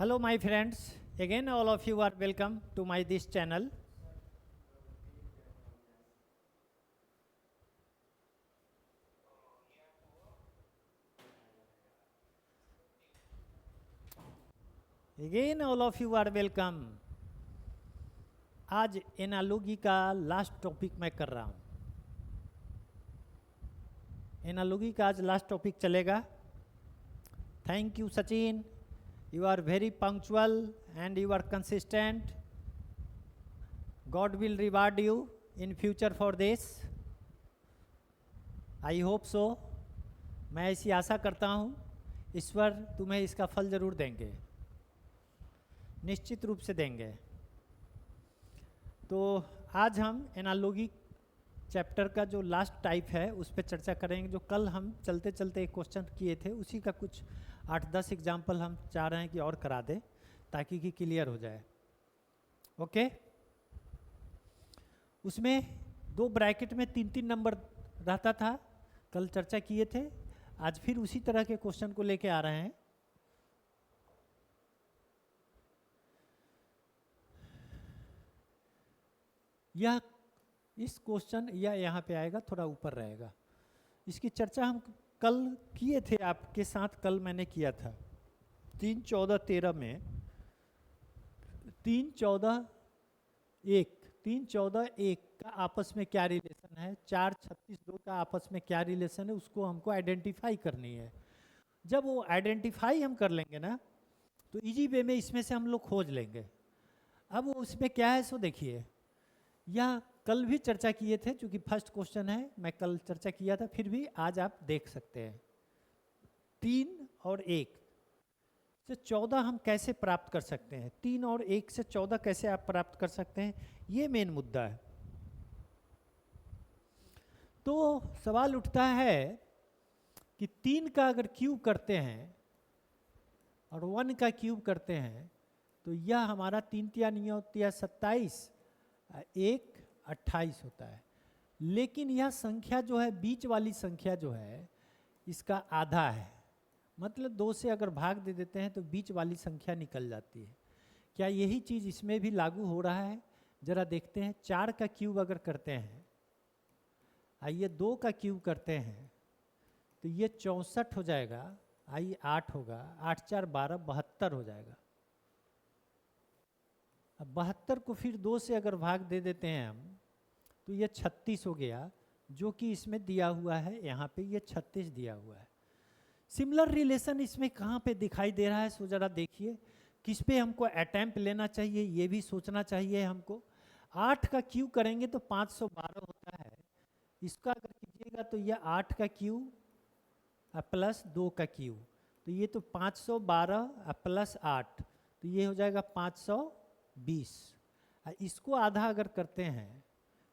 Hello my friends, again all of you are welcome to my this channel. Again all of you are welcome. आज analogy का last topic मैं कर रहा हूँ. Analogy का आज लास्ट टॉपिक चलेगा. Thank you Sachin, you are very punctual and you are consistent. God will reward you in future for this. I hope so. मैं ऐसी आशा करता हूँ ईश्वर तुम्हें इसका फल जरूर देंगे, निश्चित रूप से देंगे. तो आज हम एनालॉजी चैप्टर का जो लास्ट टाइप है उस पर चर्चा करेंगे. जो कल हम चलते चलते एक क्वेश्चन किए थे उसी का कुछ 8-10 एग्जाम्पल हम चाह रहे हैं कि और करा दें ताकि कि क्लियर हो जाए. ओके. उसमें 2 ब्रैकेट में 3-3 नंबर रहता था, कल चर्चा किए थे. आज फिर उसी तरह के क्वेश्चन को लेके आ रहे हैं. यह इस क्वेश्चन या यहाँ पे आएगा, थोड़ा ऊपर रहेगा. इसकी चर्चा हम कल किए थे आपके साथ. कल मैंने किया था 3-14-13 में 3-14-1 का आपस में क्या रिलेशन है, 4-36-2 का आपस में क्या रिलेशन है, उसको हमको आइडेंटिफाई करनी है. जब वो आइडेंटिफाई हम कर लेंगे ना तो इजी वे में इसमें से हम लोग खोज लेंगे. अब वो उसमें क्या है सो देखिए. यह कल भी चर्चा किए थे, क्योंकि फर्स्ट क्वेश्चन है, मैं कल चर्चा किया था, फिर भी आज आप देख सकते हैं. 3 और 1 से 14 हम कैसे प्राप्त कर सकते हैं, 3 और 1 से 14 कैसे आप प्राप्त कर सकते हैं, ये मेन मुद्दा है. तो सवाल उठता है कि 3 का अगर क्यूब करते हैं और 1 का क्यूब करते हैं तो यह हमारा 3-3-9-27, 1 28 होता है. लेकिन यह संख्या जो है, बीच वाली संख्या जो है, इसका आधा है. मतलब 2 से अगर भाग दे देते हैं तो बीच वाली संख्या निकल जाती है. क्या यही चीज़ इसमें भी लागू हो रहा है? जरा देखते हैं. 4 का क्यूब अगर करते हैं, आइए 2 का क्यूब करते हैं तो ये 64 हो जाएगा. आइए 8 होगा, 8-4-12, 72 हो जाएगा. अब 72 को फिर 2 से अगर भाग दे देते हैं हम तो ये 36 हो गया, जो कि इसमें दिया हुआ है. यहाँ पे ये 36 दिया हुआ है. सिमिलर रिलेशन इसमें कहाँ पे दिखाई दे रहा है, सो जरा देखिए. किस पे हमको अटेम्प्ट लेना चाहिए ये भी सोचना चाहिए हमको. 8 का क्यूब करेंगे तो 512 होता है. इसका अगर कीजिएगा तो ये 8 का क्यूब प्लस 2 का क्यूब, तो ये तो 512 प्लस 8, तो ये हो जाएगा 520. इसको आधा अगर करते हैं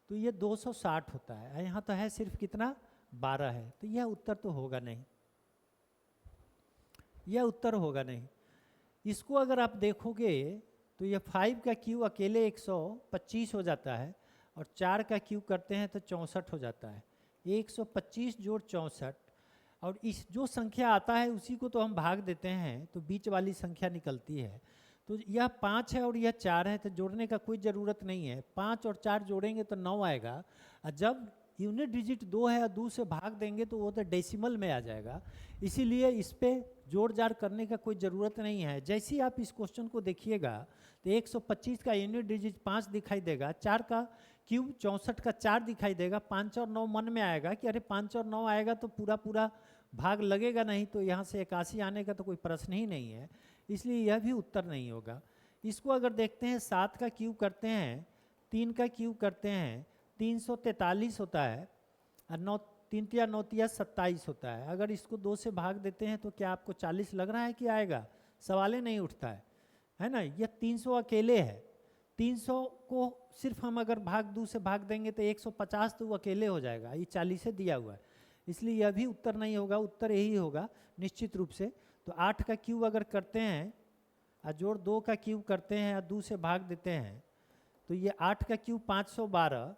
तो ये 260 होता है. यहाँ तो है सिर्फ कितना, 12 है. तो यह उत्तर तो होगा नहीं, यह उत्तर होगा नहीं. इसको अगर आप देखोगे तो ये 5 का क्यूब अकेले 125 हो जाता है और 4 का क्यूब करते हैं तो 64 हो जाता है. 125 जोड़ 64, और इस जो संख्या आता है उसी को तो हम भाग देते हैं तो बीच वाली संख्या निकलती है. तो यह 5 है और यह 4 है, तो जोड़ने का कोई ज़रूरत नहीं है. 5 और 4 जोड़ेंगे तो 9 आएगा. और जब यूनिट डिजिट 2 है और 2 से भाग देंगे तो वो तो डेसिमल में आ जाएगा. इसीलिए इस पर जोड़ जाड़ करने का कोई ज़रूरत नहीं है. जैसे ही आप इस क्वेश्चन को देखिएगा तो 125 का यूनिट डिजिट 5 दिखाई देगा, 4 का क्यूब 64 का 4 दिखाई देगा, 5 और 9 मन में आएगा कि अरे 5 और 9 आएगा तो पूरा पूरा भाग लगेगा नहीं, तो यहाँ से 81 आने का तो कोई प्रश्न ही नहीं है. इसलिए यह भी उत्तर नहीं होगा. इसको अगर देखते हैं, 7 का क्यूब करते हैं, 3 का क्यूब करते हैं, 343 होता है, और 3-3-9-27 होता है. अगर इसको 2 से भाग देते हैं तो क्या आपको 40 लग रहा है कि आएगा? सवाल ही नहीं उठता है ना. यह 300 अकेले है. 300 को सिर्फ हम अगर भाग 2 से भाग देंगे तो 150 तो वो अकेले हो जाएगा. ये 40 से दिया हुआ है, इसलिए यह भी उत्तर नहीं होगा. उत्तर यही होगा निश्चित रूप से. तो 8 का क्यूब अगर करते हैं और जोड़ 2 का क्यूब करते हैं और 2 से भाग देते हैं तो ये 8 का क्यूब 512,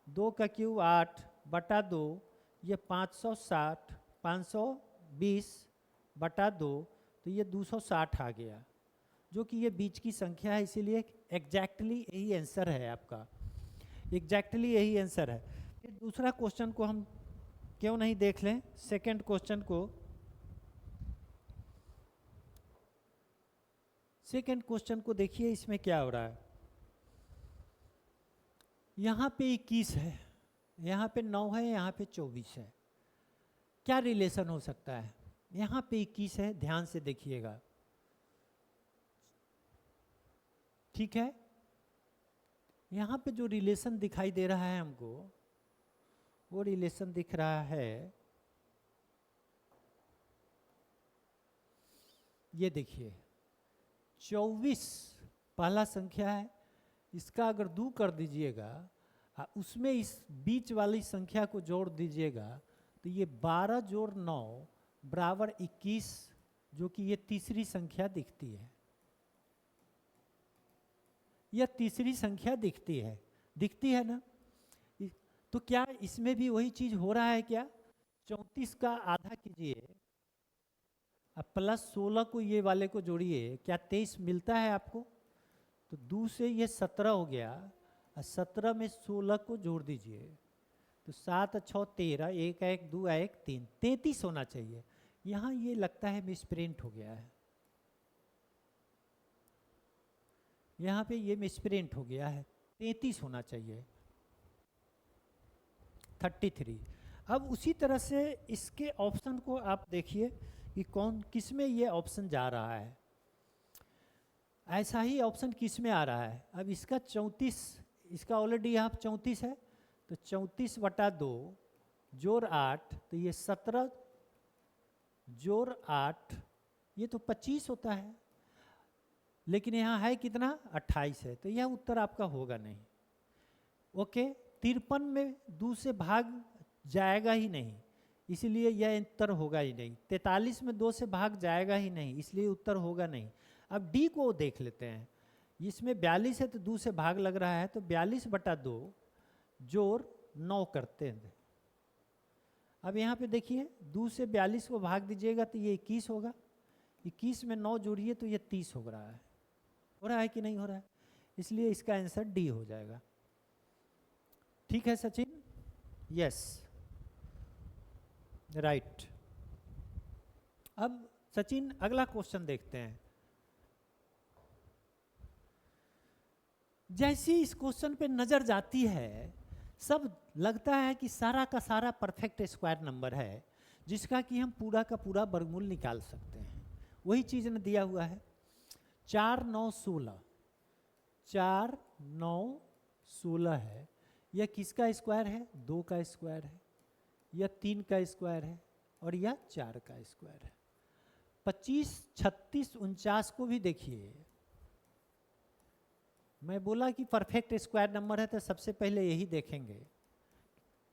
2 का क्यूब 8 बटा 2, ये 560, 520 बटा 2, तो ये 260 आ गया. जो कि ये बीच की संख्या है, इसीलिए एग्जैक्टली यही आंसर है आपका, एग्जैक्टली यही आंसर है। फिर दूसरा क्वेश्चन को हम क्यों नहीं देख लें, सेकंड क्वेश्चन को। सेकंड क्वेश्चन को देखिए, इसमें क्या हो रहा है। यहाँ पे 21 है, यहाँ पे 9 है, यहाँ पे 24 है। क्या रिलेशन हो सकता है? यहाँ पे 21 है, ध्यान से देखिएगा, ठीक है। यहाँ पे जो रिलेशन दिखाई दे रहा है हमको, वो रिलेशन दिख रहा है, ये देखिए 24 पहला संख्या है, इसका अगर 2 कर दीजिएगा, उसमें इस बीच वाली संख्या को जोड़ दीजिएगा, तो ये 12 जोड़ 9 बराबर 21, जो कि ये तीसरी संख्या दिखती है। यह तीसरी संख्या दिखती है ना। तो क्या इसमें भी वही चीज हो रहा है क्या? 34 का आधा कीजिए, अब प्लस 16 को ये वाले को जोड़िए, क्या 23 मिलता है आपको? तो 2 से ये 17 हो गया, और 17 में 16 को जोड़ दीजिए, तो 7 6 13, 1 1 2 1 3, 33 होना चाहिए। यहाँ ये लगता है मिसप्रिंट हो गया है, यहाँ पे ये मिसप्रिंट हो गया है, 33 होना चाहिए, 33। अब उसी तरह से इसके ऑप्शन को आप देखिए कि कौन किस में ये ऑप्शन जा रहा है। ऐसा ही ऑप्शन किस में आ रहा है? अब इसका 34, इसका ऑलरेडी यहाँ 34 है, तो 34/2 जोड़ 8, तो ये 17 जोड़ 8, ये तो 25 होता है, लेकिन यहाँ है कितना? 28 है, तो यह उत्तर आपका होगा नहीं। ओके, 53 में 2 से भाग जाएगा ही नहीं, इसलिए यह उत्तर होगा ही नहीं। 43 में 2 से भाग जाएगा ही नहीं, इसलिए उत्तर होगा नहीं। अब डी को देख लेते हैं, इसमें 42 है तो 2 से भाग लग रहा है, तो 42/2 जोड़ 9 करते हैं। अब यहाँ पे देखिए 2 से 42 को भाग दीजिएगा तो ये 21 होगा, 21 में 9 जोड़िए तो ये 30 हो रहा है। हो रहा है कि नहीं हो रहा है? इसलिए इसका आंसर डी हो जाएगा। ठीक है सचिन? Yes, right. अब सचिन अगला क्वेश्चन देखते हैं। जैसी इस क्वेश्चन पे नजर जाती है, सब लगता है कि सारा का सारा परफेक्ट स्क्वायर नंबर है, जिसका कि हम पूरा का पूरा वर्गमूल निकाल सकते हैं। वही चीज ने दिया हुआ है, 4 9 16, 4 9 16 है। यह किसका स्क्वायर है? 2 का स्क्वायर है, यह 3 का स्क्वायर है, और यह 4 का स्क्वायर है। 25 36 49 को भी देखिए, मैं बोला कि परफेक्ट स्क्वायर नंबर है तो सबसे पहले यही देखेंगे।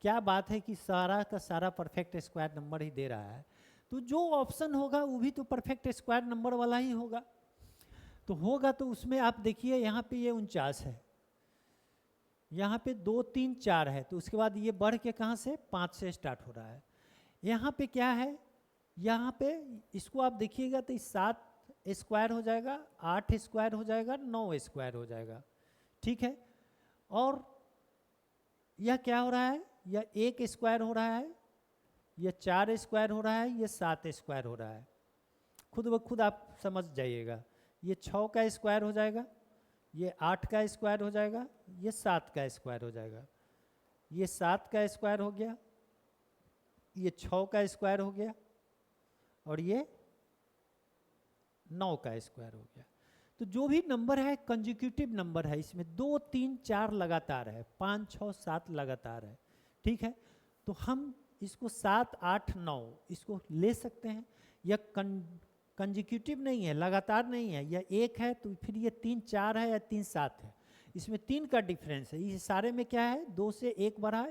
क्या बात है कि सारा का सारा परफेक्ट स्क्वायर नंबर ही दे रहा है, तो जो ऑप्शन होगा वो भी तो परफेक्ट स्क्वायर नंबर वाला ही होगा। तो उसमें आप देखिए, यहाँ पे ये 49 है, यहाँ पे 2 3 4 है, तो उसके बाद ये बढ़ के कहाँ से? 5 से स्टार्ट हो रहा है। यहाँ पे क्या है? यहाँ पे इसको आप देखिएगा तो 7 स्क्वायर हो जाएगा, 8 स्क्वायर हो जाएगा, 9 स्क्वायर हो जाएगा, ठीक है। और यह क्या हो रहा है? यह 1 स्क्वायर हो रहा है, यह 4 स्क्वायर हो रहा है, यह 7 स्क्वायर हो रहा है। खुद ब खुद आप समझ जाइएगा। ये 6 का स्क्वायर हो जाएगा, ये 8 का स्क्वायर हो जाएगा, ये 7 का स्क्वायर हो जाएगा, ये 7 का स्क्वायर हो गया, ये 6 का स्क्वायर हो गया, और ये 9 का स्क्वायर हो गया। तो जो भी नंबर है कंजिक्यूटिव नंबर है, इसमें 2 3 4 लगातार है, 5 6 7 लगातार है, ठीक है। तो हम इसको 7 8 9 इसको ले सकते हैं। यह कंजिक्यूटिव नहीं है, लगातार नहीं है, यह 1 है, तो फिर ये 3 4 है या 3 7 है, इसमें 3 का डिफरेंस है। इस सारे में क्या है? 2 से 1 बढ़ा,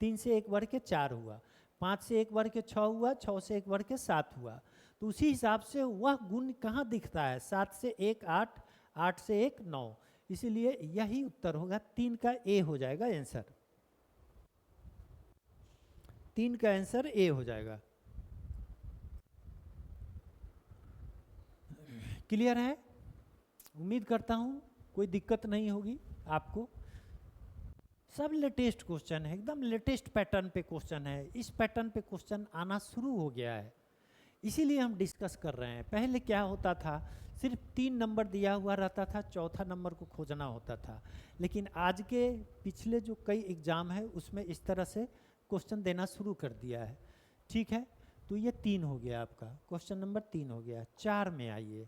3 से 1 बढ़ के 4 हुआ, 5 से 1 बढ़ के 6 हुआ, 6 से 1 बढ़ के 7 हुआ। तो उसी हिसाब से वह गुण कहाँ दिखता है? 7 से 1 8, 8 से 1 9, इसीलिए यही उत्तर होगा। 3 का ए हो जाएगा आंसर, 3 का आंसर ए हो जाएगा। क्लियर है? उम्मीद करता हूँ कोई दिक्कत नहीं होगी आपको। सब लेटेस्ट क्वेश्चन है, एकदम लेटेस्ट पैटर्न पे क्वेश्चन है, इस पैटर्न पे क्वेश्चन आना शुरू हो गया है, इसीलिए हम डिस्कस कर रहे हैं। पहले क्या होता था, सिर्फ 3 नंबर दिया हुआ रहता था, चौथा नंबर को खोजना होता था। लेकिन आज के पिछले जो कई एग्जाम है उसमें इस तरह से क्वेश्चन देना शुरू कर दिया है। ठीक है, तो ये 3 हो गया आपका, क्वेश्चन नंबर 3 हो गया। 4 में आइए।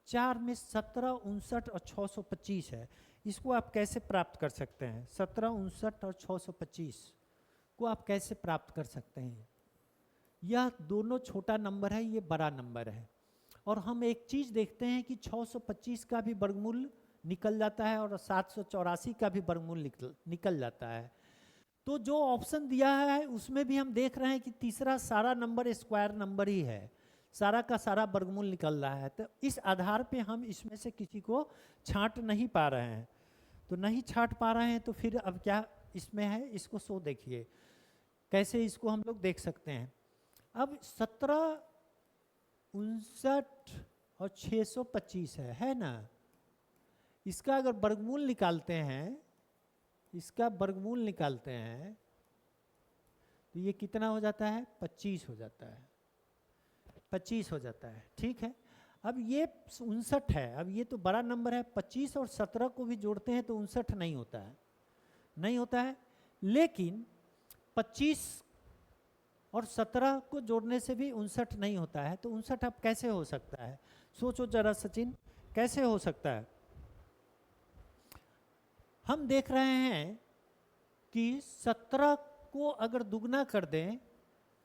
4 में 17, 59 और 625 है। इसको आप कैसे प्राप्त कर सकते हैं? 17, 59 और 625 को आप कैसे प्राप्त कर सकते हैं? यह दोनों छोटा नंबर है, ये बड़ा नंबर है। और हम एक चीज़ देखते हैं कि 625 का भी वर्गमूल निकल जाता है और 784 का भी वर्गमूल निकल जाता है। तो जो ऑप्शन दिया है उसमें भी हम देख रहे हैं कि तीसरा सारा नंबर स्क्वायर नंबर ही है, सारा का सारा वर्गमूल निकल रहा है। तो इस आधार पे हम इसमें से किसी को छांट नहीं पा रहे हैं। तो नहीं छांट पा रहे हैं तो फिर अब क्या इसमें है, इसको सो देखिए कैसे इसको हम लोग देख सकते हैं। अब 17, 59 और 625 है ना, इसका अगर वर्गमूल निकालते हैं, इसका वर्गमूल निकालते हैं तो ये कितना हो जाता है? 25 हो जाता है, 25 हो जाता है। ठीक है, अब ये 59 है, अब ये तो बड़ा नंबर है, 25 और 17 को भी जोड़ते हैं तो 59 नहीं होता है, नहीं होता है। लेकिन 25 और 17 को जोड़ने से भी 59 नहीं होता है। तो 59 अब कैसे हो सकता है? सोचो जरा सचिन, कैसे हो सकता है? हम देख रहे हैं कि 17 को अगर दुगना कर दें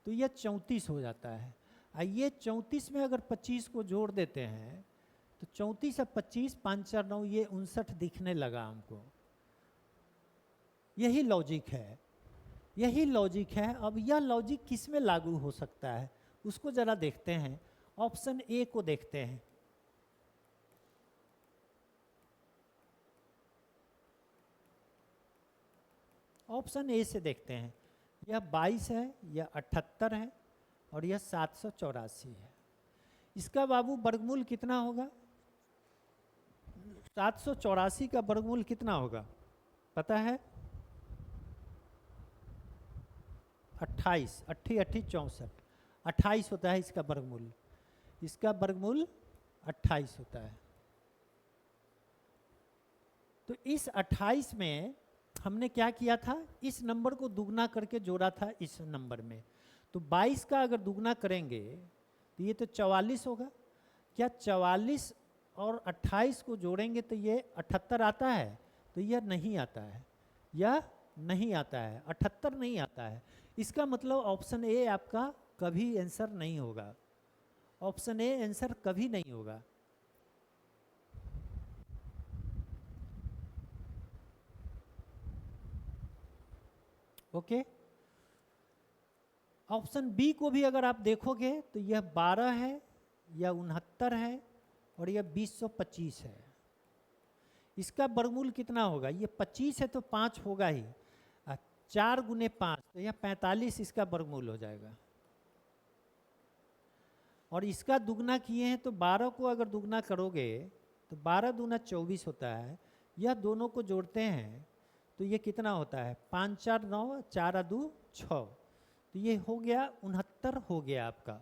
तो यह 34 हो जाता है। ये 34 में अगर 25 को जोड़ देते हैं तो 34 और 25, 5 4 9, ये 59 दिखने लगा हमको। यही लॉजिक है, यही लॉजिक है। अब यह लॉजिक किस में लागू हो सकता है उसको जरा देखते हैं। ऑप्शन ए को देखते हैं। ऑप्शन ए से देखते हैं। यह 22 है, यह 78 है और यह 784 है। इसका बाबू वर्गमूल कितना होगा? 784 का वर्गमूल कितना होगा पता है? 28, 8 8 64, 28 होता है इसका वर्गमूल। इसका वर्गमूल 28 होता है। तो इस 28 में हमने क्या किया था, इस नंबर को दुगना करके जोड़ा था इस नंबर में। तो 22 का अगर दुगना करेंगे तो ये तो 44 होगा। क्या 44 और 28 को जोड़ेंगे तो ये 78 आता है? तो यह नहीं आता है, यह नहीं आता है, 78 नहीं आता है। इसका मतलब ऑप्शन ए आपका कभी आंसर नहीं होगा, ऑप्शन ए आंसर कभी नहीं होगा। ओके, ऑप्शन बी को भी अगर आप देखोगे तो यह 12 है, यह 69 है और यह 2025 है। इसका वर्गमूल कितना होगा? ये 25 है तो 5 होगा ही, 4 गुने 5 तो यह 45 इसका वर्गमूल हो जाएगा। और इसका दुगना किए हैं तो 12 को अगर दुगना करोगे तो 12 दूना 24 होता है। यह दोनों को जोड़ते हैं तो ये कितना होता है? 5 4 9, 4 2 6, तो ये हो गया 69 हो गया आपका।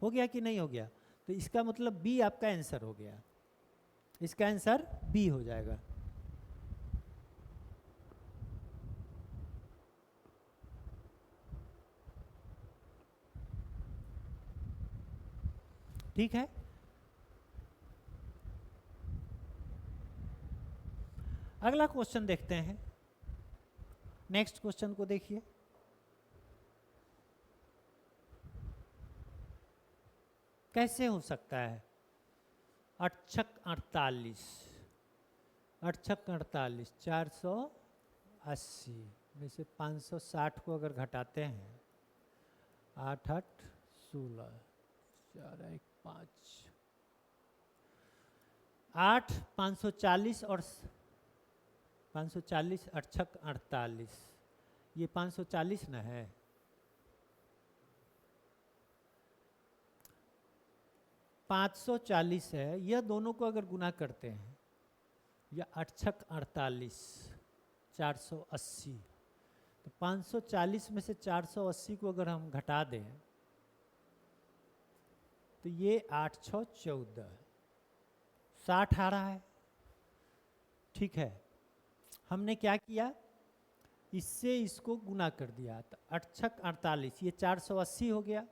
हो गया कि नहीं हो गया? तो इसका मतलब बी आपका आंसर हो गया, इसका आंसर बी हो जाएगा। ठीक है, अगला क्वेश्चन देखते हैं। नेक्स्ट क्वेश्चन को देखिए। कैसे हो सकता है? 8 6 48, 8 6 48, 480 में से 560 को अगर घटाते हैं, 8 8 16, 4 1 5, 8 540 और 540, 8 6 48, ये 540 ना है। 540 है, यह दोनों को अगर गुना करते हैं या 8 48 480, तो 540 में से 480 को अगर हम घटा दें तो ये 8 6 14, 60 आ रहा है। ठीक है, हमने क्या किया, इससे इसको गुना कर दिया, तो 8 6 48, ये 480 हो गया।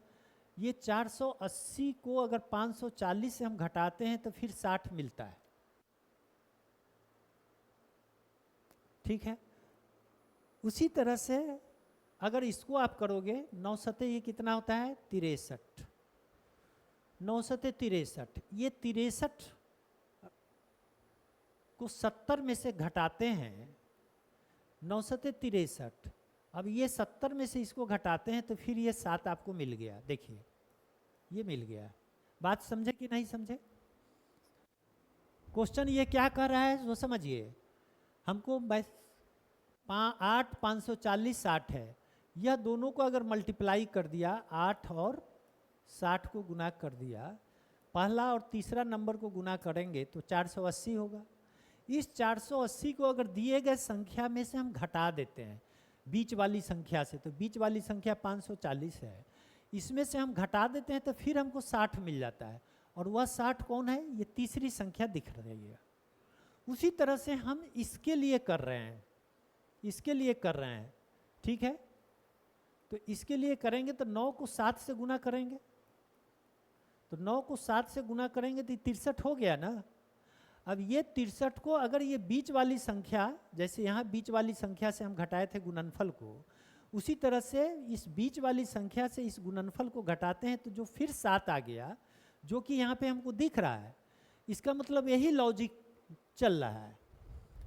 ये 480 को अगर 540 से हम घटाते हैं तो फिर 60 मिलता है। ठीक है, उसी तरह से अगर इसको आप करोगे 9 सते ये कितना होता है 63, 9 सते 63, ये 63 को 70 में से घटाते हैं, 9 सते 63, अब ये 70 में से इसको घटाते हैं तो फिर ये 7 आपको मिल गया। देखिए ये मिल गया। बात समझे कि नहीं समझे? क्वेश्चन ये क्या कर रहा है वो समझिए। हमको 8 540 60 है, यह दोनों को अगर मल्टीप्लाई कर दिया, 8 और 60 को गुना कर दिया, पहला और तीसरा नंबर को गुना करेंगे तो 480 होगा। इस 480 को अगर दिए गए संख्या में से हम घटा देते हैं बीच वाली संख्या से, तो बीच वाली संख्या 540 है, इसमें से हम घटा देते हैं तो फिर हमको 60 मिल जाता है। और वह 60 कौन है, ये तीसरी संख्या दिख रही है। उसी तरह से हम इसके लिए कर रहे हैं, इसके लिए कर रहे हैं। ठीक है, तो इसके लिए करेंगे तो 9 को 7 से गुना करेंगे, तो 9 को 7 से गुना करेंगे तो 63 हो गया ना। अब ये 63 को अगर ये बीच वाली संख्या, जैसे यहाँ बीच वाली संख्या से हम घटाए थे गुणनफल को, उसी तरह से इस बीच वाली संख्या से इस गुणनफल को घटाते हैं तो जो फिर 7 आ गया, जो कि यहाँ पे हमको दिख रहा है। इसका मतलब यही लॉजिक चल रहा है,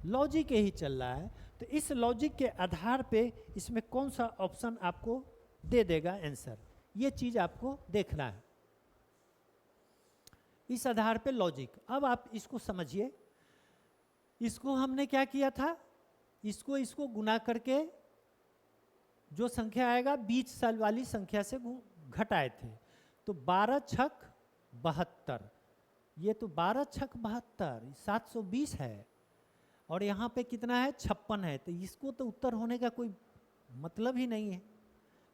लॉजिक यही चल रहा है। तो इस लॉजिक के आधार पे इसमें कौन सा ऑप्शन आपको दे देगा आंसर, ये चीज़ आपको देखना है। इस आधार पे लॉजिक। अब आप इसको समझिए, इसको हमने क्या किया था, इसको गुना करके जो संख्या आएगा बीच साल वाली संख्या से घटाए थे, तो 12 छक 72, ये तो 12 छक 72 720 है, और यहाँ पे कितना है 56 है। तो इसको तो उत्तर होने का कोई मतलब ही नहीं है,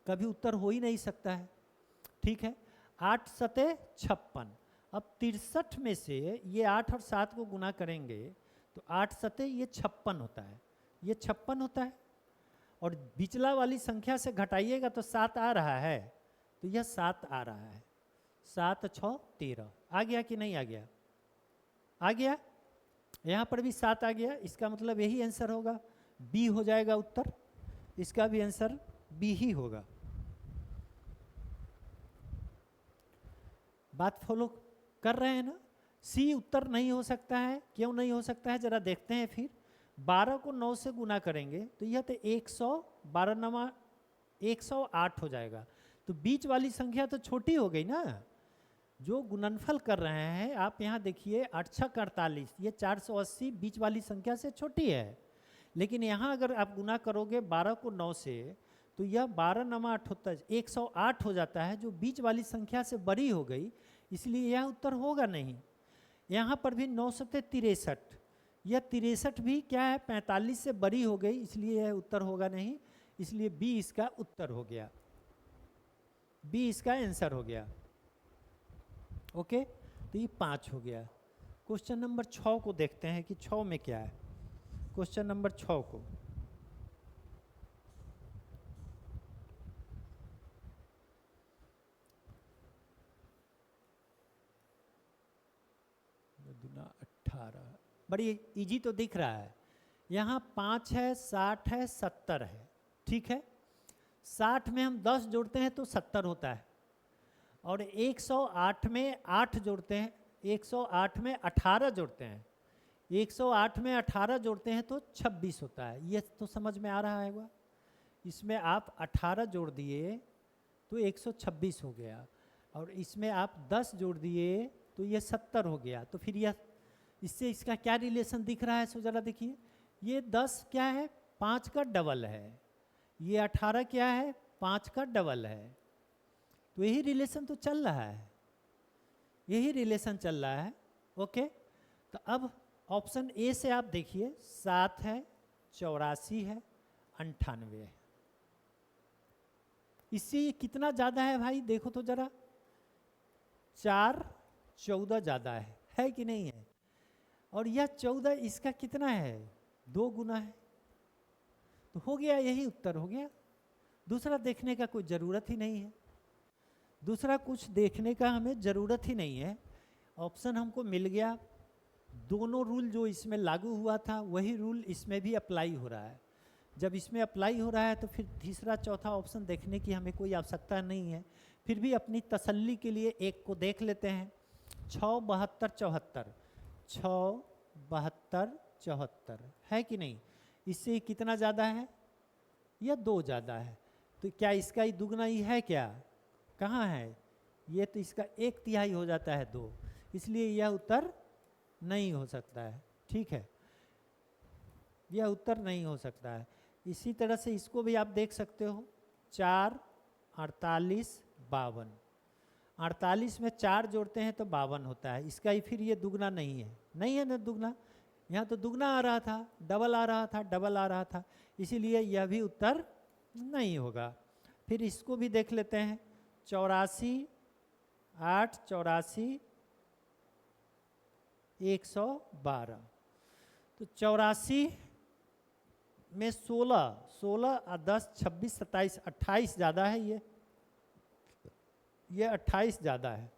कभी उत्तर हो ही नहीं सकता है। ठीक है, 8 सते 56, अब 63 में से ये 8 और 7 को गुना करेंगे तो 8 सते ये 56 होता है, ये 56 होता है, और बिचला वाली संख्या से घटाइएगा तो 7 आ रहा है, तो यह 7 आ रहा है। 7 6 13 आ गया कि नहीं आ गया? आ गया। यहाँ पर भी 7 आ गया, इसका मतलब यही आंसर होगा, बी हो जाएगा उत्तर। इसका भी आंसर बी ही होगा। बात फॉलो कर रहे हैं ना? सी उत्तर नहीं हो सकता है, क्यों नहीं हो सकता है जरा देखते हैं। फिर 12 को 9 से गुना करेंगे तो यह तो 112 नमा 108 हो जाएगा। तो बीच वाली संख्या तो छोटी हो गई ना, जो गुणनफल कर रहे हैं आप यहाँ देखिए 8 6 48, ये 480 बीच वाली संख्या से छोटी है, लेकिन यहाँ अगर आप गुना करोगे 12 को 9 से तो यह 12 नमा 8 होता है, 108 हो जाता है, जो बीच वाली संख्या से बड़ी हो गई, इसलिए यह उत्तर होगा नहीं। यहाँ पर भी 9 सते 63, यह 63 भी क्या है 45 से बड़ी हो गई, इसलिए यह उत्तर होगा नहीं, इसलिए बी इसका उत्तर हो गया, बी इसका आंसर हो गया। ओके, तो ये 5 हो गया। क्वेश्चन नंबर 6 को देखते हैं कि 6 में क्या है। क्वेश्चन नंबर 6 को दुना 18, बड़ी इजी तो दिख रहा है। यहाँ 5 है, 60 है, 70 है। ठीक है, 60 में हम 10 जोड़ते हैं तो 70 होता है, और 108 में 8 जोड़ते हैं, 108 में 18 जोड़ते हैं, 108 में 18 जोड़ते हैं तो 26 होता है। ये तो समझ में आ रहा है वह, इसमें आप 18 जोड़ दिए तो 126 हो गया, और इसमें आप 10 जोड़ दिए तो ये 70 हो गया। तो फिर यह इससे इसका क्या रिलेशन दिख रहा है, सो जरा देखिए। ये 10 क्या है 5 का डबल है, ये 18 क्या है 5 का डबल है, तो यही रिलेशन तो चल रहा है, यही रिलेशन चल रहा है। ओके, तो अब ऑप्शन ए से आप देखिए 7 है, 84 है, 98 है। इससे कितना ज़्यादा है भाई, देखो तो ज़रा, 4 14 ज़्यादा है कि नहीं है? और यह 14 इसका कितना है, 2 गुना है। तो हो गया, यही उत्तर हो गया। दूसरा देखने का कोई ज़रूरत ही नहीं है, दूसरा कुछ देखने का हमें ज़रूरत ही नहीं है। ऑप्शन हमको मिल गया, दोनों रूल जो इसमें लागू हुआ था वही रूल इसमें भी अप्लाई हो रहा है। जब इसमें अप्लाई हो रहा है तो फिर तीसरा चौथा ऑप्शन देखने की हमें कोई आवश्यकता नहीं है। फिर भी अपनी तसल्ली के लिए एक को देख लेते हैं। 6 72 74, 6 72 74 है कि नहीं? इससे कितना ज़्यादा है, या 2 ज़्यादा है। तो क्या इसका ही दुगना ही है क्या? कहाँ है ये, तो इसका 1/3 हो जाता है 2, इसलिए यह उत्तर नहीं हो सकता है। ठीक है, यह उत्तर नहीं हो सकता है। इसी तरह से इसको भी आप देख सकते हो, 4 48 52, 48 में 4 जोड़ते हैं तो 52 होता है। इसका ही फिर ये दुगना नहीं है, नहीं है ना दुगना, यहाँ तो दुगना आ रहा था, डबल आ रहा था, डबल आ रहा था, इसीलिए यह भी उत्तर नहीं होगा। फिर इसको भी देख लेते हैं, 84 8 84 112। तो 84 में 16 16 और 10 26 27 28 ज़्यादा है, ये 28 ज़्यादा है।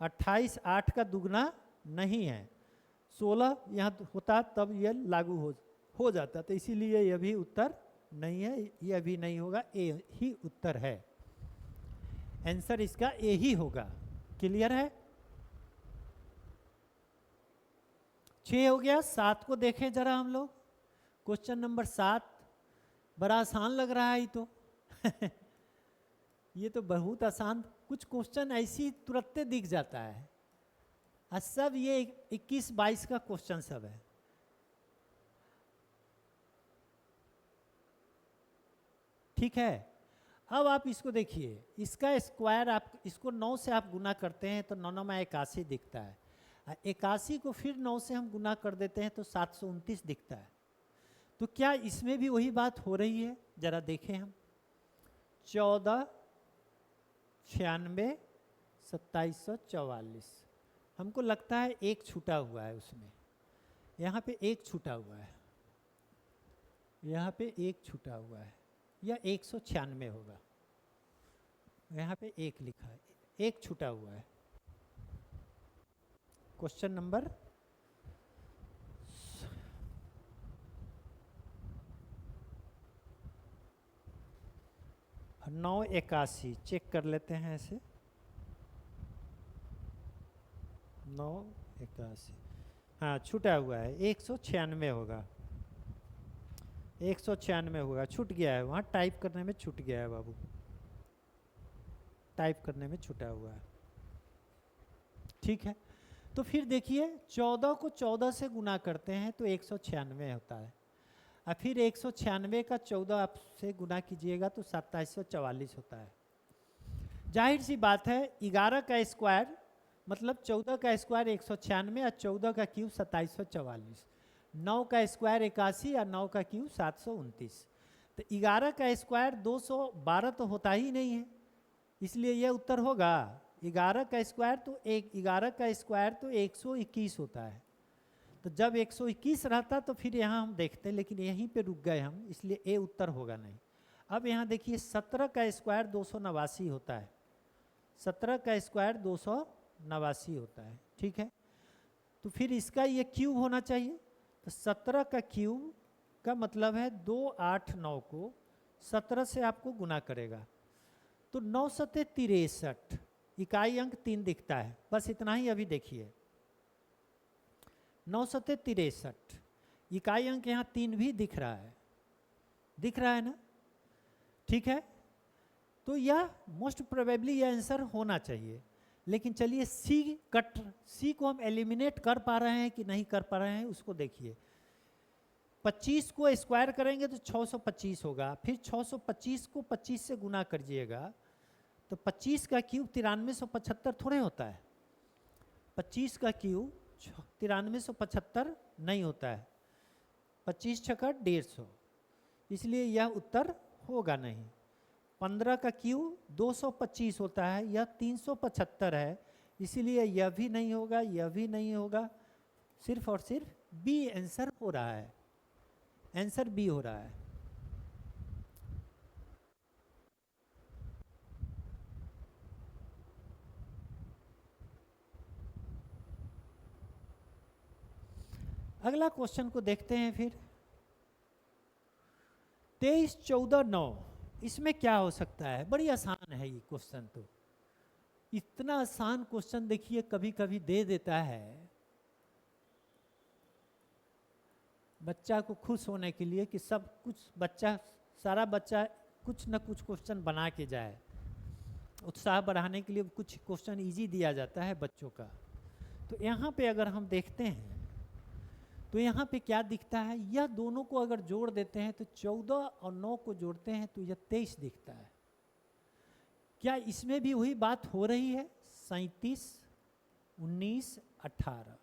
28 8 का दुगना नहीं है, 16 यहाँ होता तब यह लागू हो जाता, तो इसीलिए यह भी उत्तर नहीं है, यह भी नहीं होगा, ए ही उत्तर है। आंसर इसका ए ही होगा। क्लियर है? 6 हो गया। 7 को देखें जरा हम लोग। क्वेश्चन नंबर 7 बड़ा आसान लग रहा है ये तो ये तो बहुत आसान, कुछ क्वेश्चन ऐसी तुरंत दिख जाता है, और सब ये 21-22 का क्वेश्चन सब है। ठीक है, अब आप इसको देखिए, इसका स्क्वायर आप इसको 9 से आप गुना करते हैं तो 9 में 81 दिखता है, 81 को फिर 9 से हम गुना कर देते हैं तो 729 दिखता है। तो क्या इसमें भी वही बात हो रही है? जरा देखें हम, 14 96 2744, हमको लगता है एक छूटा हुआ है उसमें, यहाँ पे एक छूटा हुआ है, यहाँ पे एक छूटा हुआ है, या 196 होगा, यहाँ पे एक लिखा है, एक छूटा हुआ है। क्वेश्चन नंबर 981 चेक कर लेते हैं ऐसे, 981, हाँ छूटा हुआ है, 196 होगा, 196 होगा, छूट गया है, वहाँ टाइप करने में छूट गया है बाबू, टाइप करने में छूटा हुआ है। ठीक है, तो फिर देखिए 14 को 14 से गुना करते हैं तो 196 होता है, और फिर 196 का 14 आप से गुना कीजिएगा तो 2744 होता है। जाहिर सी बात है 11 का स्क्वायर मतलब 14 का स्क्वायर 196 और 14 का क्यूब 2744, 9 का स्क्वायर 81 और 9 का क्यूब 729, तो 11 का स्क्वायर 212 तो होता ही नहीं है, इसलिए यह उत्तर होगा 11 का स्क्वायर, तो 11 का स्क्वायर तो 121 होता है। तो जब 121 रहता तो फिर यहाँ हम देखते, लेकिन यहीं पे रुक गए हम, इसलिए ए उत्तर होगा नहीं। अब यहाँ देखिए 17 का स्क्वायर 289 होता है, 17 का स्क्वायर 289 होता है। ठीक है, तो फिर इसका ये क्यूब होना चाहिए, तो 17 का क्यूब का मतलब है 289 को 17 से आपको गुना करेगा, तो 9 सते 63, इकाई अंक 3 दिखता है, बस इतना ही अभी देखिए, 9 सते 63, इकाई अंक यहाँ 3 भी दिख रहा है ना? ठीक है, तो यह मोस्ट प्रोबेबली यह आंसर होना चाहिए। लेकिन चलिए सी को हम एलिमिनेट कर पा रहे हैं कि नहीं कर पा रहे हैं उसको देखिए। 25 को स्क्वायर करेंगे तो 625 होगा, फिर 625 को 25 से गुना करिएगा तो 25 का क्यूब 9375 थोड़े होता है, 25 का क्यूब 9375 नहीं होता है, 25 छक्का 150, इसलिए यह उत्तर होगा नहीं। 15 का क्यू 225 होता है, यह 375 है, इसीलिए यह भी नहीं होगा, यह भी नहीं होगा, सिर्फ और सिर्फ बी आंसर हो रहा है, आंसर बी हो रहा है। अगला क्वेश्चन को देखते हैं फिर। 23, 14, 9, इसमें क्या हो सकता है? बड़ी आसान है ये क्वेश्चन, तो इतना आसान क्वेश्चन देखिए कभी कभी दे देता है बच्चा को खुश होने के लिए कि सब कुछ बच्चा, सारा बच्चा कुछ न कुछ क्वेश्चन बना के जाए, उत्साह बढ़ाने के लिए कुछ क्वेश्चन इजी दिया जाता है बच्चों का। तो यहाँ पे अगर हम देखते हैं तो यहाँ पे क्या दिखता है, यह दोनों को अगर जोड़ देते हैं तो 14 और 9 को जोड़ते हैं तो यह 23 दिखता है। क्या इसमें भी वही बात हो रही है? 37, 19, 18,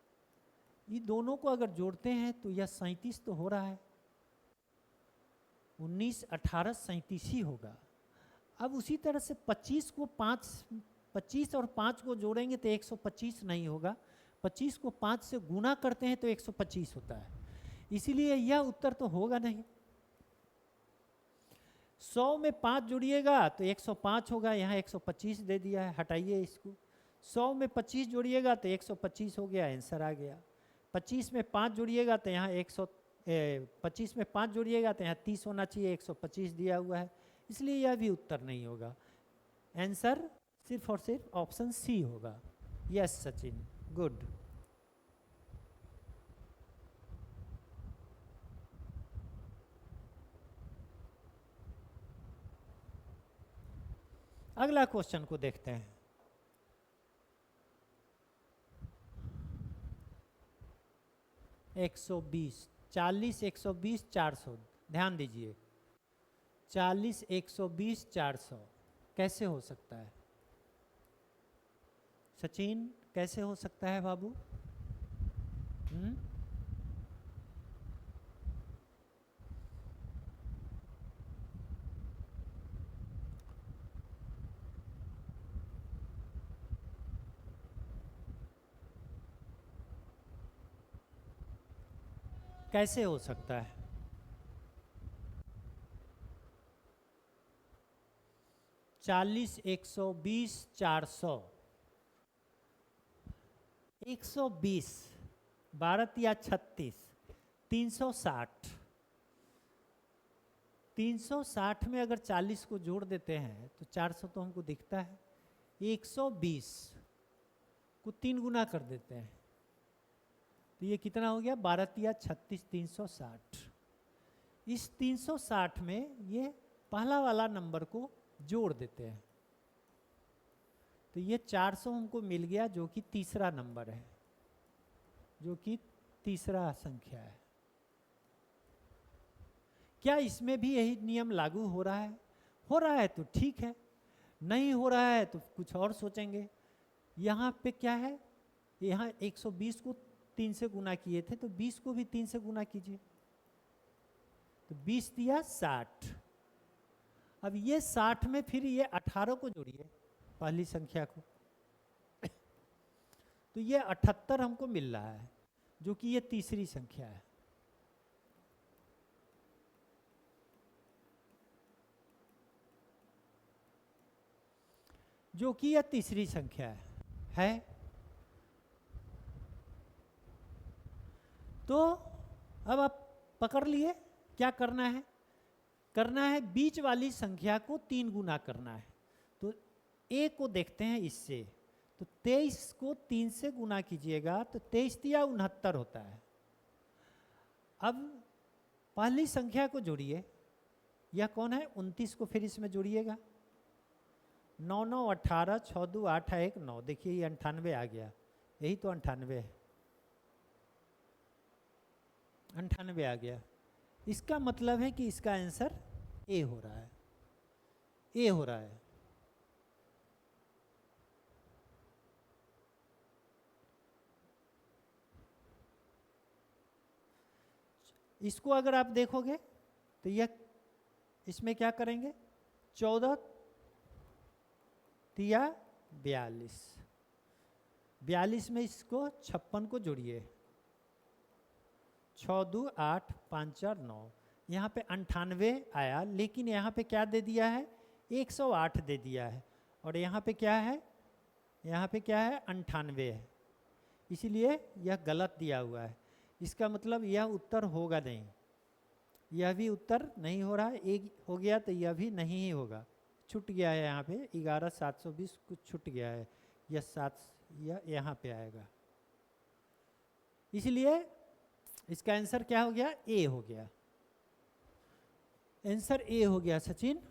ये दोनों को अगर जोड़ते हैं तो यह 37 तो हो रहा है, 19, 18, 37 ही होगा। अब उसी तरह से 25 को 5, 25 और 5 को जोड़ेंगे तो 125 नहीं होगा, 25 को 5 से गुना करते हैं तो 125 होता है, इसीलिए यह उत्तर तो होगा नहीं। 100 में 5 जोड़िएगा तो 105 होगा, यहाँ 125 दे दिया है, हटाइए इसको। 100 में 25 जोड़िएगा तो 125 हो गया, आंसर आ गया। 25 में 5 जोड़िएगा तो यहाँ 25 में 5 जोड़िएगा तो यहाँ 30 होना चाहिए, 125 दिया हुआ है, इसलिए यह भी उत्तर नहीं होगा। आंसर सिर्फ और सिर्फ ऑप्शन सी होगा। Yes Sachin, good. अगला क्वेश्चन को देखते हैं। एक 120, 40, 120, 400, ध्यान दीजिए, 40, 120, 400 कैसे हो सकता है? सचिन, कैसे हो सकता है बाबू? कैसे हो सकता है? चालीस, 120, 400, 120, 12 या 36, 360, 360 में अगर 40 को जोड़ देते हैं तो 400 तो हमको दिखता है। 120 को 3 गुना कर देते हैं तो ये कितना हो गया? 12 या 36, 360। इस 360 में ये पहला वाला नंबर को जोड़ देते हैं तो ये 400 हमको मिल गया, जो कि तीसरा नंबर है, जो कि तीसरा संख्या है। क्या इसमें भी यही नियम लागू हो रहा है? हो रहा है तो ठीक है, नहीं हो रहा है तो कुछ और सोचेंगे। यहाँ पे क्या है, यहाँ 120 को 3 से गुना किए थे तो 20 को भी 3 से गुना कीजिए, तो 20 दिया 60। अब ये 60 में फिर ये 18 को जोड़िए, पहली संख्या को, तो ये 78 हमको मिल रहा है, जो कि ये तीसरी संख्या है। जो कि यह तीसरी संख्या है। तो अब आप पकड़ लिए, क्या करना है? करना है बीच वाली संख्या को 3 गुना करना है। तो ए को देखते हैं इससे, तो 23 को 3 से गुना कीजिएगा तो 23 या 69 होता है। अब पहली संख्या को जोड़िए, यह कौन है? 29 को फिर इसमें जोड़िएगा, 9 9 18, 6 2 8 1 9, देखिए ये 98 आ गया, यही तो 98 है, 98 आ गया। इसका मतलब है कि इसका आंसर ए हो रहा है, ए हो रहा है। इसको अगर आप देखोगे तो यह इसमें क्या करेंगे, 14 तिया 42, 42 में इसको 56 को जोड़िए, 6 2 8 5 4 9, यहाँ पे 98 आया, लेकिन यहाँ पे क्या दे दिया है, 108 दे दिया है, और यहाँ पे क्या है, यहाँ पे क्या है, 98 है, इसीलिए यह गलत दिया हुआ है। इसका मतलब यह उत्तर होगा नहीं, यह भी उत्तर नहीं हो रहा है, एक हो गया तो यह भी नहीं ही होगा, छूट गया है यहाँ पे 11720 कुछ छूट गया है, यह 7 यह यहाँ पे आएगा, इसलिए इसका आंसर क्या हो गया, ए हो गया, आंसर ए हो गया सचिन।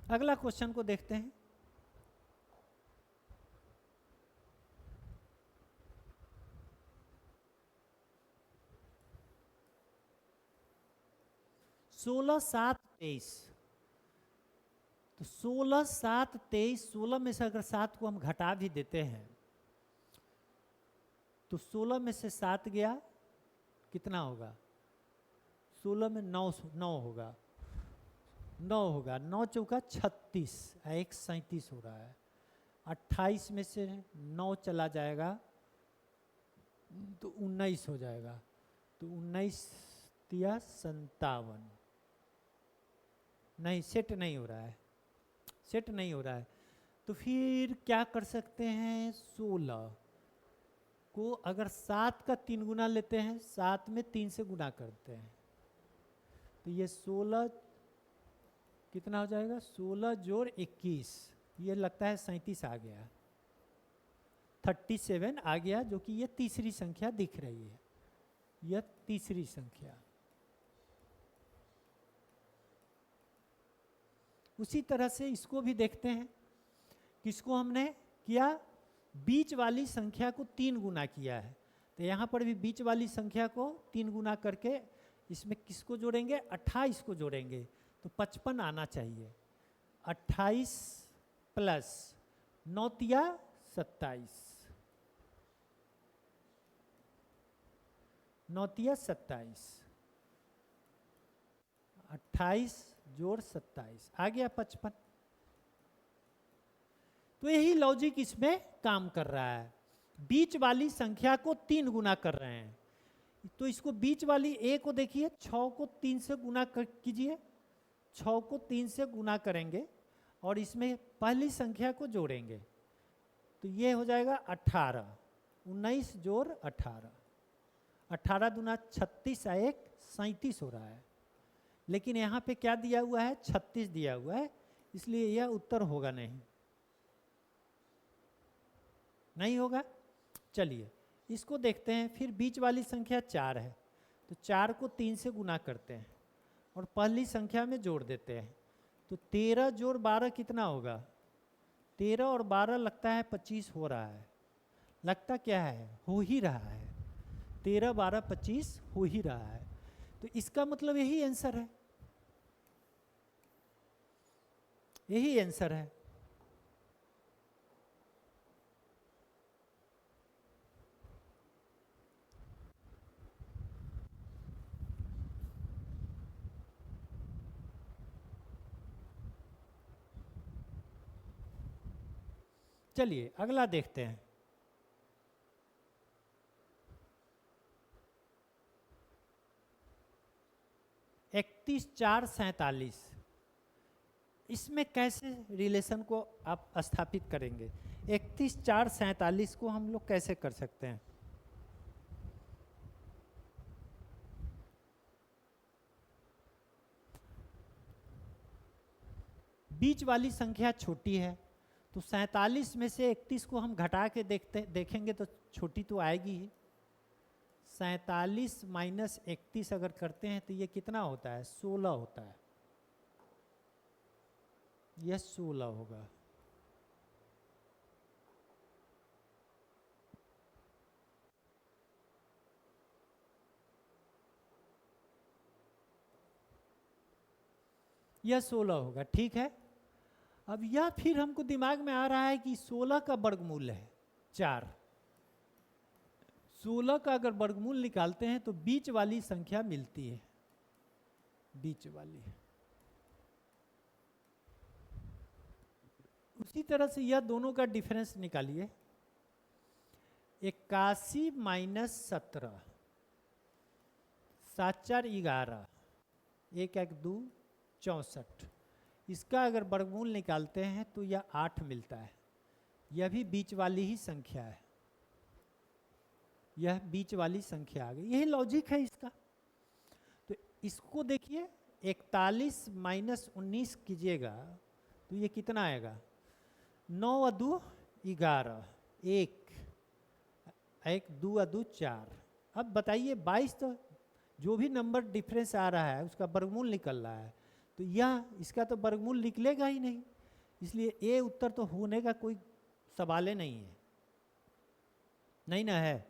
अगला क्वेश्चन को देखते हैं। सोलह 7 23, तो 16 7 23, 16 में से अगर 7 को हम घटा भी देते हैं तो 16 में से 7 गया कितना होगा, 16 में 9 होगा, 9 होगा, 9 चौका 36, 1 37 हो रहा है, 28 में से 9 चला जाएगा तो 19 हो जाएगा, तो 19 तिया 57, नहीं सेट नहीं हो रहा है, सेट नहीं हो रहा है, तो फिर क्या कर सकते हैं, 16 को अगर 7 का 3 गुना लेते हैं, 7 में 3 से गुना करते हैं, तो ये 16 कितना हो जाएगा, 16 जोड़ 21, ये लगता है 37 आ गया, 37 आ गया, जो कि ये तीसरी संख्या दिख रही है, यह तीसरी संख्या। उसी तरह से इसको भी देखते हैं, किसको हमने किया, बीच वाली संख्या को 3 गुना किया है, तो यहाँ पर भी बीच वाली संख्या को 3 गुना करके इसमें किसको जोड़ेंगे, 28 को जोड़ेंगे, तो 55 आना चाहिए, 28 प्लस 9 तिया 27, 9 तिया 27, 28 जोड़ 27 आ गया 55। तो यही लॉजिक इसमें काम कर रहा है, बीच वाली संख्या को 3 गुना कर रहे हैं, तो इसको बीच वाली ए को देखिए, 6 को 3 से गुना कीजिए, 6 को 3 से गुना करेंगे और इसमें पहली संख्या को जोड़ेंगे, तो ये हो जाएगा 18, 19 जोड़ 18, 18 दूना 36, 1 37 हो रहा है, लेकिन यहाँ पे क्या दिया हुआ है, 36 दिया हुआ है, इसलिए यह उत्तर होगा नहीं, नहीं होगा। चलिए इसको देखते हैं, फिर बीच वाली संख्या 4 है, तो 4 को 3 से गुना करते हैं और पहली संख्या में जोड़ देते हैं, तो 13 जोड़ 12 कितना होगा, 13 और 12 लगता है 25 हो रहा है, लगता क्या है, हो ही रहा है, 13 12 25 हो ही रहा है, तो इसका मतलब यही आंसर है, यही आंसर है। चलिए अगला देखते हैं। इकतीस 4 47, इसमें कैसे रिलेशन को आप स्थापित करेंगे, 31 4 47 को हम लोग कैसे कर सकते हैं, बीच वाली संख्या छोटी है, तो 47 में से 31 को हम घटा के देखेंगे तो छोटी तो आएगी ही, 47 माइनस 31 अगर करते हैं तो ये कितना होता है, 16 होता है, यह 16 होगा। यह 16 होगा, ठीक है। अब यह फिर हमको दिमाग में आ रहा है कि 16 का वर्गमूल है 4। 16 का अगर वर्गमूल निकालते हैं तो बीच वाली संख्या मिलती है, बीच वाली। उसी तरह से यह दोनों का डिफरेंस निकालिए, 81 माइनस 17, 7 4 11, 1 1 2 64। इसका अगर वर्गमूल निकालते हैं तो यह 8 मिलता है। यह भी बीच वाली ही संख्या है, यह बीच वाली संख्या आ गई। यही लॉजिक है इसका। तो इसको देखिए, 41 माइनस 19 कीजिएगा तो ये कितना आएगा, 9 और 2 11, 1 1 2 और 2 4। अब बताइए 22, तो जो भी नंबर डिफरेंस आ रहा है उसका वर्गमूल निकल रहा है, तो यह इसका तो वर्गमूल निकलेगा ही नहीं, इसलिए ए उत्तर तो होने का कोई सवाल ही नहीं है, नहीं ना है,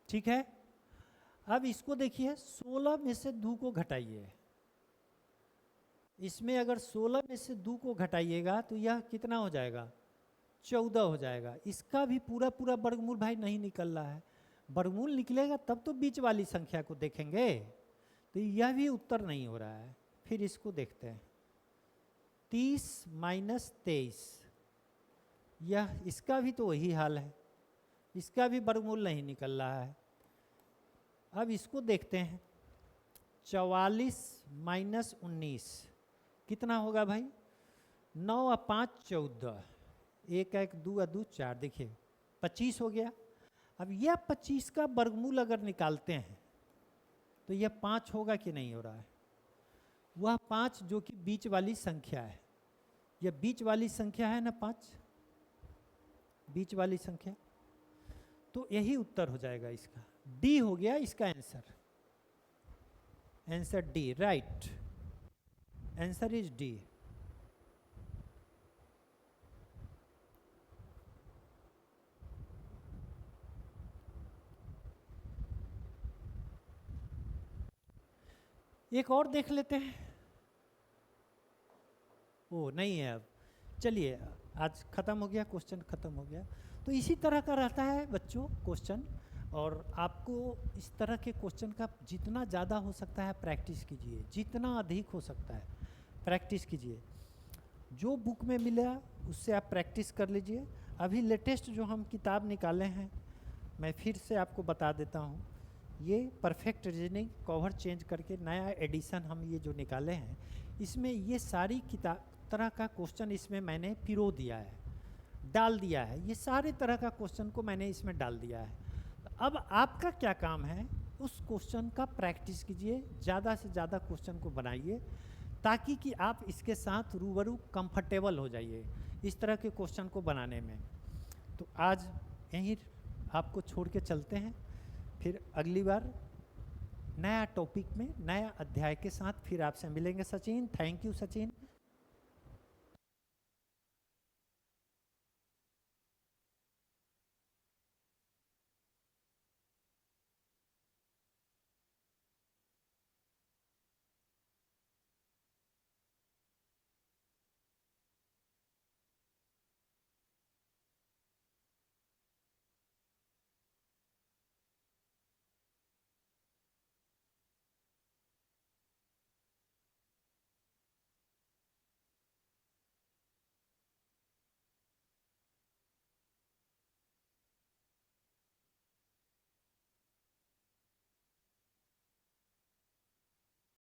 ठीक है। अब इसको देखिए, 16 में से 2 को घटाइए। इसमें अगर 16 में से 2 को घटाइएगा तो यह कितना हो जाएगा, 14 हो जाएगा। इसका भी पूरा पूरा वर्गमूल भाई नहीं निकल रहा है, वर्गमूल निकलेगा तब तो बीच वाली संख्या को देखेंगे, तो यह भी उत्तर नहीं हो रहा है। फिर इसको देखते हैं, 30 माइनस 23, यह इसका भी तो वही हाल है, इसका भी वर्गमूल नहीं निकल रहा है। अब इसको देखते हैं, 44 माइनस 19 कितना होगा भाई, 9 और 5 14, 1 1 2 और 2 4, देखिए 25 हो गया। अब यह 25 का वर्गमूल अगर निकालते हैं तो यह 5 होगा कि नहीं हो रहा है, वह 5 जो कि बीच वाली संख्या है, यह बीच वाली संख्या है ना 5, बीच वाली संख्या, तो यही उत्तर हो जाएगा इसका, डी हो गया इसका answer, answer D, right, answer is D. एक और देख लेते हैं, ओ नहीं है, अब चलिए आज खत्म हो गया, क्वेश्चन खत्म हो गया। तो इसी तरह का रहता है बच्चों क्वेश्चन, और आपको इस तरह के क्वेश्चन का जितना ज़्यादा हो सकता है प्रैक्टिस कीजिए, जितना अधिक हो सकता है प्रैक्टिस कीजिए। जो बुक में मिला उससे आप प्रैक्टिस कर लीजिए। अभी लेटेस्ट जो हम किताब निकाले हैं, मैं फिर से आपको बता देता हूँ, ये परफेक्ट रीजनिंग कवर चेंज करके नया एडिशन हम ये जो निकाले हैं, इसमें ये सारी तरह का क्वेश्चन इसमें मैंने पिरो दिया है, डाल दिया है, ये सारे तरह का क्वेश्चन को मैंने इसमें डाल दिया है। अब आपका क्या काम है, उस क्वेश्चन का प्रैक्टिस कीजिए, ज़्यादा से ज़्यादा क्वेश्चन को बनाइए, ताकि कि आप इसके साथ रूबरू कंफर्टेबल हो जाइए इस तरह के क्वेश्चन को बनाने में। तो आज यहीं आपको छोड़ के चलते हैं, फिर अगली बार नया टॉपिक में नया अध्याय के साथ फिर आपसे मिलेंगे। Sachin, thank you Sachin.